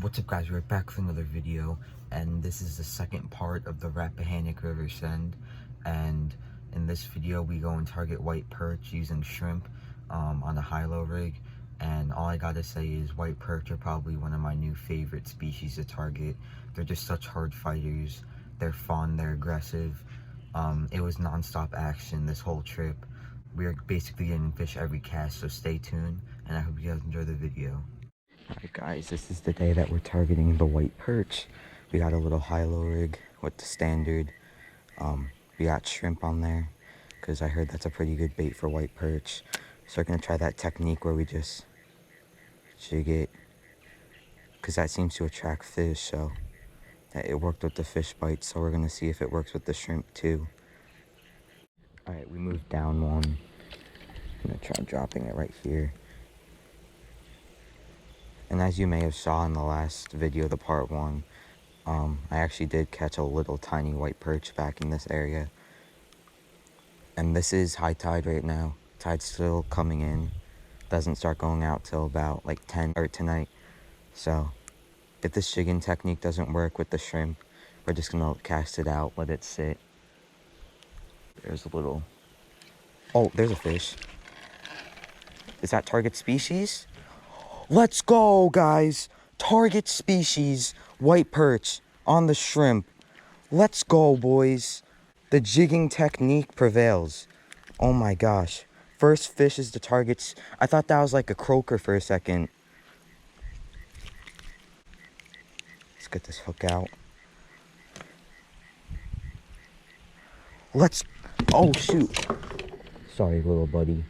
What's up guys, we're back with another video, and this is the second part of the Rappahannock River send. And in this video we go and target white perch using shrimp on a high-low rig. And all I gotta say is white perch are probably one of my new favorite species to target. They're just such hard fighters, they're fun, they're aggressive. It was non-stop action this whole trip. We are basically getting fish every cast, so stay tuned, and I hope you guys enjoy the video. Alright guys, this is the day that we're targeting the white perch. We got a little high-low rig with the standard. We got shrimp on there because I heard that's a pretty good bait for white perch. So we're going to try that technique where we just jig it because that seems to attract fish. So it worked with the fish bites, so we're going to see if it works with the shrimp too. Alright, we moved down one. I'm going to try dropping it right here. And as you may have saw in the last video, the part 1, I actually did catch a little tiny white perch back in this area. And this is high tide right now. Tide's still coming in. Doesn't start going out till about like 10 or tonight. So if this jigging technique doesn't work with the shrimp, we're just gonna cast it out, let it sit. There's a little, oh, there's a fish. Is that target species? Let's go, guys. Target species, white perch on the shrimp. Let's go, boys. The jigging technique prevails. Oh my gosh. First fish is the targets. I thought that was like a croaker for a second. Let's get this hook out. Let's, oh shoot. Sorry, little buddy.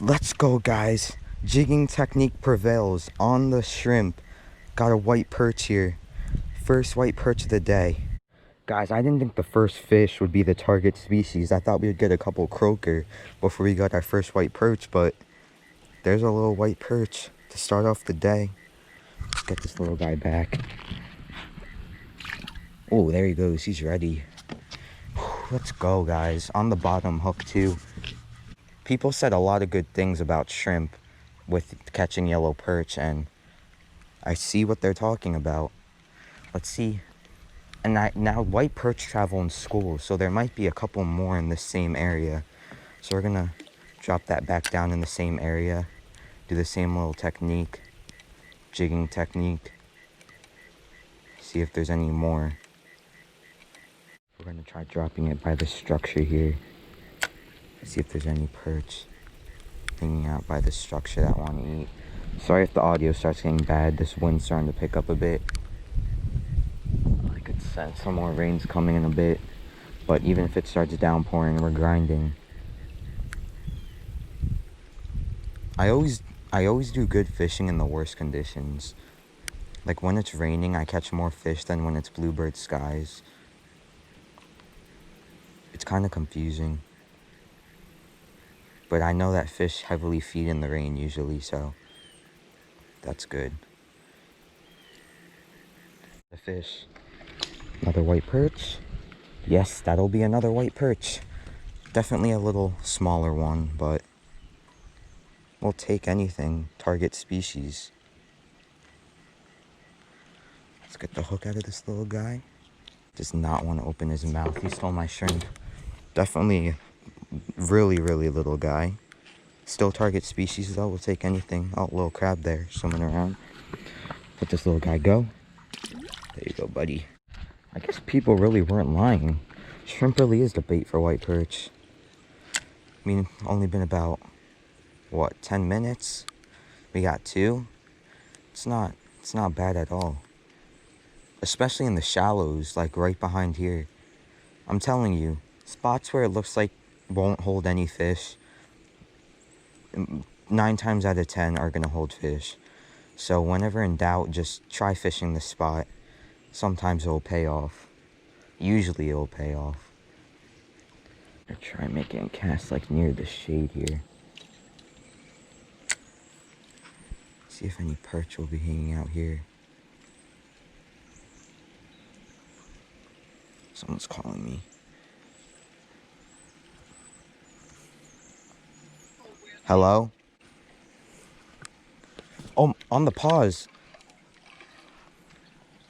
Let's go, guys. Jigging technique prevails on the shrimp. Got a white perch here. First white perch of the day. Guys, I didn't think the first fish would be the target species. I thought we would get a couple croaker before we got our first white perch, but there's a little white perch to start off the day. Let's get this little guy back. Oh, there he goes. He's ready. Let's go, guys. On the bottom hook too. People said a lot of good things about shrimp with catching yellow perch, and I see what they're talking about. Let's see. And now white perch travel in schools, so there might be a couple more in this same area. So we're gonna drop that back down in the same area, do the same little technique, jigging technique, see if there's any more. We're gonna try dropping it by the structure here. See if there's any perch hanging out by the structure that want to eat. Sorry if the audio starts getting bad. This wind's starting to pick up a bit. I could sense some more rain's coming in a bit. But even if it starts downpouring, we're grinding. I always do good fishing in the worst conditions. Like when it's raining, I catch more fish than when it's bluebird skies. It's kind of confusing. But I know that fish heavily feed in the rain usually, so that's good. The fish. Another white perch. Yes, that'll be another white perch. Definitely a little smaller one, but we'll take anything. Target species. Let's get the hook out of this little guy. Does not want to open his mouth. He stole my shrimp. Definitely really little guy. Still target species though. We'll take anything. Oh, little crab there swimming around. Let this little guy go. There you go, buddy. I guess people really weren't lying. Shrimp really is the bait for white perch. I mean, only been about what, 10 minutes? We got 2. It's not bad at all. Especially in the shallows, like right behind here. I'm telling you, spots where it looks like won't hold any fish, 9 times out of 10 are gonna hold fish. So whenever in doubt, just try fishing the spot. Sometimes it'll pay off. Usually it'll pay off. I'll try making a cast like near the shade here. See if any perch will be hanging out here. Someone's calling me. Hello? Oh, on the pause.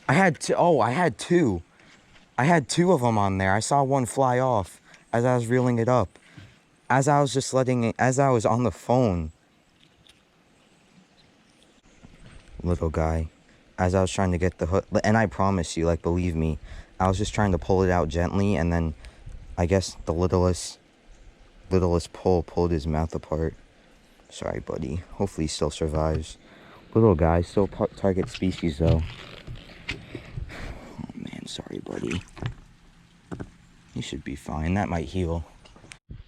I had two. Oh, I had two. I had two of them on there. I saw one fly off as I was reeling it up. As I was just letting it, as I was on the phone. Little guy. As I was trying to get the hook, and I promise you, like, believe me, I was just trying to pull it out gently, and then I guess the littlest pull pulled his mouth apart. Sorry, buddy. Hopefully he still survives. Little guy, still target species, though. Oh, man, sorry, buddy. He should be fine. That might heal.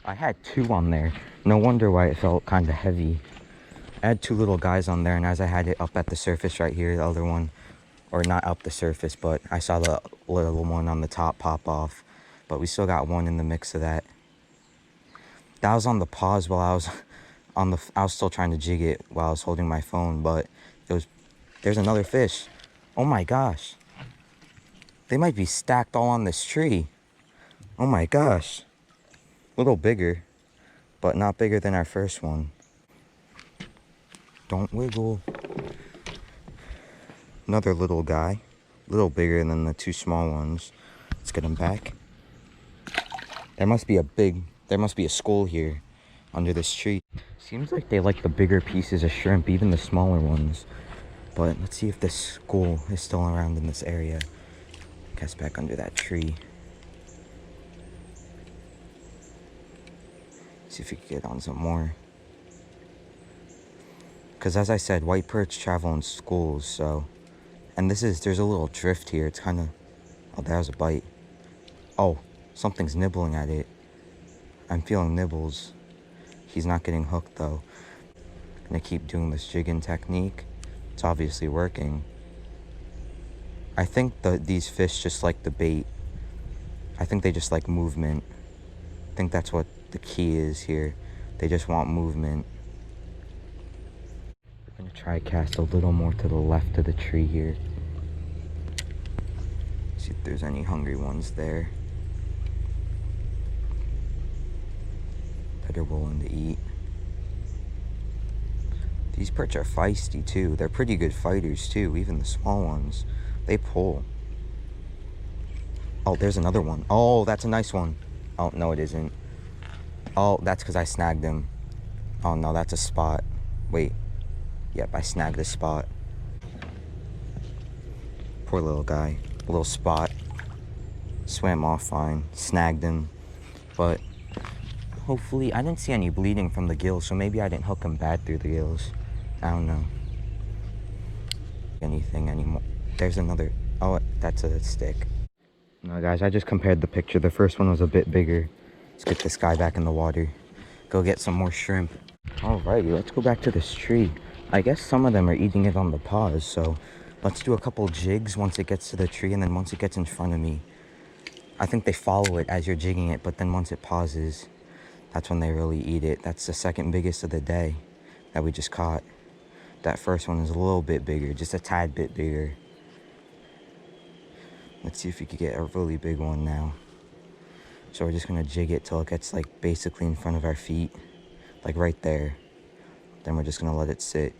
I had two on there. No wonder why it felt kind of heavy. I had two little guys on there, and as I had it up at the surface right here, the other one, or not up the surface, but I saw the little one on the top pop off. But we still got one in the mix of that. That was on the pause while I was I was still trying to jig it while I was holding my phone, but there's another fish. Oh my gosh. They might be stacked all on this tree. Oh my gosh. A little bigger, but not bigger than our first one. Don't wiggle. Another little guy. A little bigger than the two small ones. Let's get him back. There must be a school here under this tree. Seems like they like the bigger pieces of shrimp, even the smaller ones. But let's see if this school is still around in this area. Cast back under that tree. See if we can get on some more. Because as I said, white perch travel in schools, so. And there's a little drift here. It's kind of, oh, that was a bite. Oh, something's nibbling at it. I'm feeling nibbles. He's not getting hooked though. I'm gonna keep doing this jigging technique. It's obviously working. I think these fish just like the bait. I think they just like movement. I think that's what the key is here. They just want movement. I'm gonna try cast a little more to the left of the tree here. See if there's any hungry ones there that are willing to eat. These perch are feisty too. They're pretty good fighters too, even the small ones. They pull. Oh, there's another one. Oh, that's a nice one. Oh, no it isn't. Oh, that's because I snagged him. Oh no, that's a spot. Wait. Yep, I snagged this spot. Poor little guy. A little spot. Swam off fine. Snagged him. But hopefully, I didn't see any bleeding from the gills, so maybe I didn't hook him bad through the gills. I don't know. Anything anymore. There's another. Oh, that's a stick. No, guys, I just compared the picture. The first one was a bit bigger. Let's get this guy back in the water. Go get some more shrimp. Alrighty, let's go back to this tree. I guess some of them are eating it on the pause, so let's do a couple jigs once it gets to the tree, and then once it gets in front of me. I think they follow it as you're jigging it, but then once it pauses, that's when they really eat it. That's the second biggest of the day that we just caught. That first one is a little bit bigger, just a tad bit bigger. Let's see if we could get a really big one now. So we're just gonna jig it till it gets like basically in front of our feet, like right there. Then we're just gonna let it sit.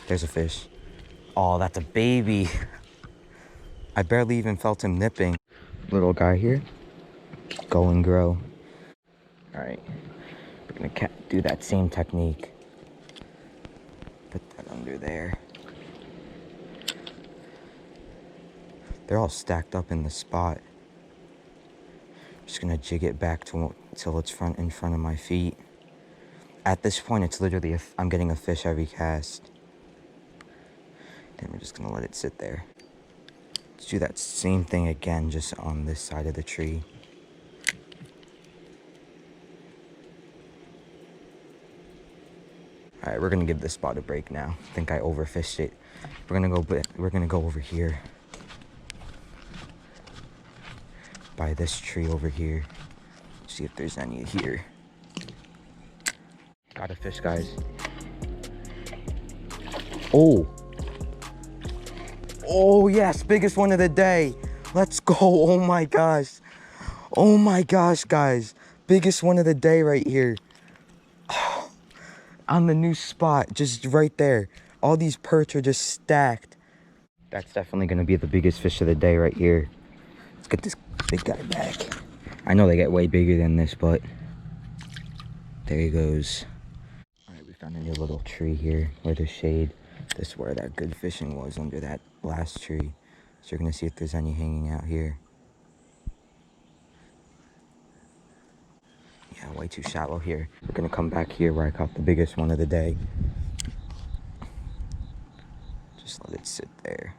There's a fish. Oh, that's a baby. I barely even felt him nipping. Little guy here. Go and grow. All right, we're gonna do that same technique. Put that under there. They're all stacked up in the spot. Just gonna jig it back till it's in front of my feet. At this point, it's literally I'm getting a fish every cast. Then we're just gonna let it sit there. Let's do that same thing again, just on this side of the tree. All right, we're gonna give this spot a break now. I think I overfished it. We're gonna go over here. By this tree over here. See if there's any here. Got a fish, guys. Oh. Oh yes, biggest one of the day. Let's go. Oh my gosh. Oh my gosh, guys. biggest one of the day right here. On the new spot, just right there. All these perch are just stacked. That's definitely gonna be the biggest fish of the day right here. Let's get this big guy back. I know they get way bigger than this, but there he goes. All right, we found a new little tree here where there's shade. This is where that good fishing was, under that last tree. So you're gonna see if there's any hanging out here. Yeah, way too shallow here. We're gonna come back here where I caught the biggest one of the day. Just let it sit there.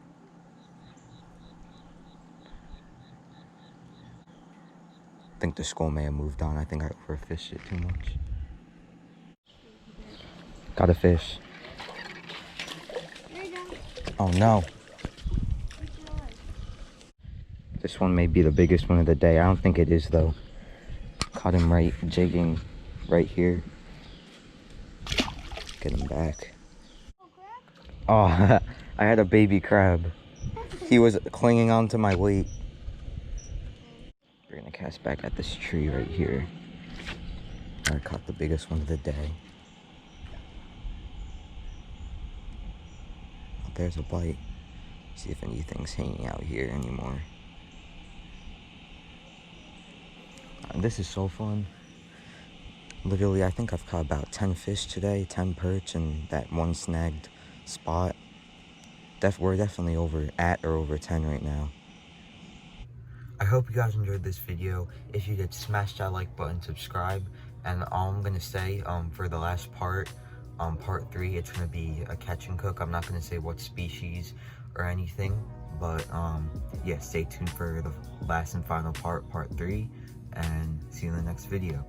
I think the school may have moved on. I think I overfished it too much. Got a fish. There you go. Oh no. This one may be the biggest one of the day. I don't think it is though. Caught him right jigging right here. Get him back. Oh, I had a baby crab. He was clinging onto my weight. We're gonna cast back at this tree right here. I caught the biggest one of the day. Oh, there's a bite. See if anything's hanging out here anymore. This is so fun. Literally, I think I've caught about 10 fish today, 10 perch, and that one snagged spot. We're definitely at or over 10 right now. I hope you guys enjoyed this video. If you did, smash that like button, subscribe, and all I'm gonna say for the last part, part 3, it's gonna be a catch and cook. I'm not gonna say what species or anything, but yeah, stay tuned for the last and final part, part 3, and see you in the next video.